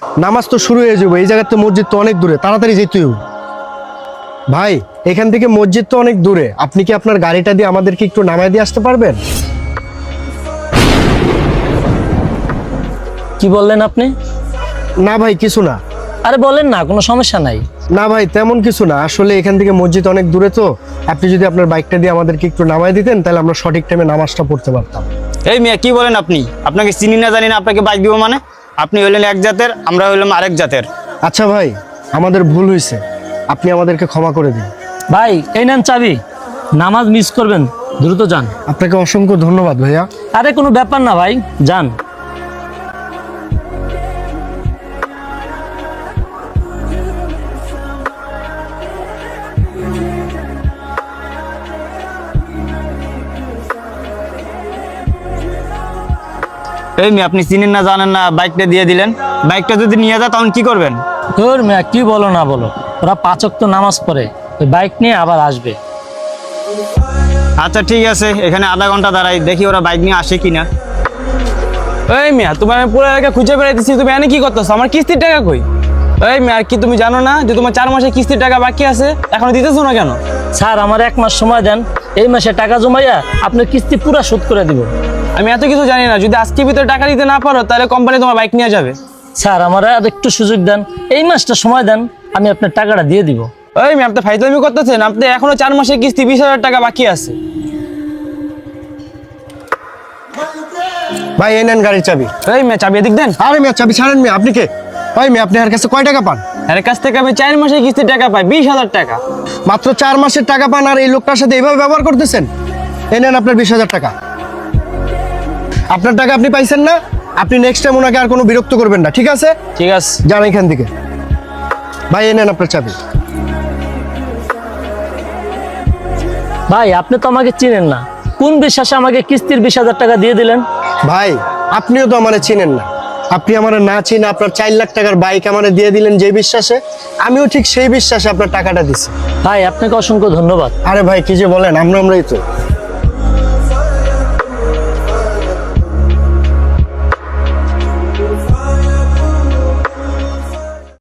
নামাজ তো শুরু হয়ে যাবে, এই জায়গাতে মসজিদ তো অনেক দূরে, তাড়াতাড়ি যেতে হবে। ভাই এখান থেকে মসজিদ তো অনেক দূরে, আপনি কি আপনার গাড়িটা দিয়ে আমাদেরকে একটু নামায় দিয়ে আসতে পারবেন? কি বললেন আপনি? না ভাই কিছু না। আরে বলেন না, কোনো সমস্যা নাই। না ভাই তেমন কিছু না, আসলে এখান থেকে মসজিদ অনেক দূরে তো, আপনি যদি আপনার বাইকটা দিয়ে আমাদেরকে একটু নামায় দিতেন তাহলে আমরা সঠিক টাইমে নামাজটা পড়তে পারতাম। এই মিয়া কি বলেন আপনি? আপনাকে চিনি না জানি না আপনাকে বাইক দিব মানে? আপনি হইলেন এক জাতের, আমরা হইলাম আরেক জাতের। আচ্ছা ভাই আমাদের ভুল হয়েছে, আপনি আমাদেরকে ক্ষমা করে দিন। ভাই এই নেন চাবি, নামাজ মিস করবেন, দ্রুত যান। আপনাকে অসংখ্য ধন্যবাদ ভাইয়া। আরে কোনো ব্যাপার না ভাই, যান। এই মিয়া আপনি চিনেন না জানেন না, বাইকটা দিয়ে দিলেন। বাইকটা যদি নিয়ে যায় তখন কি করবেন? তোর মেয়া কি বলো না বলো, ওরা 5 ওয়াক্ত নামাজ পড়ে, ওই বাইক নিয়ে আবার আসবে। আচ্ছা ঠিক আছে, এখানে আধা ঘন্টা দাঁড়াই, দেখি ওরা বাইক নিয়ে আসে কিনা। এই মিয়া তোমার আমি পুরো এলাকা খুঁজে বেড়াইতেছি, তুমি এনে কি করতেছো? আমার কিস্তির টাকা কই? এই মিয়া কি তুমি জানো না যে তোমার 4 মাসের কিস্তির টাকা বাকি আছে, এখনো দিতেছো না কেন? স্যার আমার 1 মাস সময় দেন, এই মাসে টাকা জমাইয়া আপনার কিস্তি পুরা শোধ করে দিব। আমি এত কিছু জানি না, যদি আজকের ভিতরে টাকা দিতে না পারো তাহলে কোম্পানি তোমার বাইক নিয়ে যাবে। স্যার আমার আর একটু সুযোগ দেন, এই মাসটা সময় দেন, আমি আপনার টাকাটা দিয়ে দিব। এই মিয়া আপনি ফাইজলামি করতেছেন, আপনি এখনো 4 মাসের কিস্তি 20,000 টাকা বাকি আছে। ভাই এই নেন গাড়ির চাবি। এই মিয়া চাবি এদিক দেন। আরে মেয়ে চাবি ছাড়েন মেয়ে, আপনি কে? ভাই মেয়ে আপনি আর কাছে কয় টাকা পান? এর কাছ থেকে আমি 4 মাসের কিস্তির টাকা পাই 20,000 টাকা। মাত্র 4 মাসের টাকা পান আর এই লোকটার সাথে এইভাবে ব্যবহার করতেছেন? এই নেন আপনার 20,000 টাকা। আপনার টাকা আপনি পাইছেন না, আপনি নেক্সট টাইম ওনাকে আর কোনো বিরক্ত করবেন না, ঠিক আছে? ঠিক আছে। যান এখান থেকে। ভাই এই নেন আপনার চাবি। ভাই আপনি তো আমাকে চিনেন না, কোন বিশ্বাসে আমাকে কিস্তির 20,000 টাকা দিয়ে দিলেন? ভাই আপনিও তো আমারে চিনেন না, আপনি আমার না চিনে আপনার 4 লাখ টাকার বাইক আমারে দিয়ে দিলেন যে বিশ্বাসে, আমিও ঠিক সেই বিশ্বাসে আপনার টাকাটা দিছি। ভাই আপনাকে অসংখ্য ধন্যবাদ। আরে ভাই কি যে বলেন, আমরাই তো।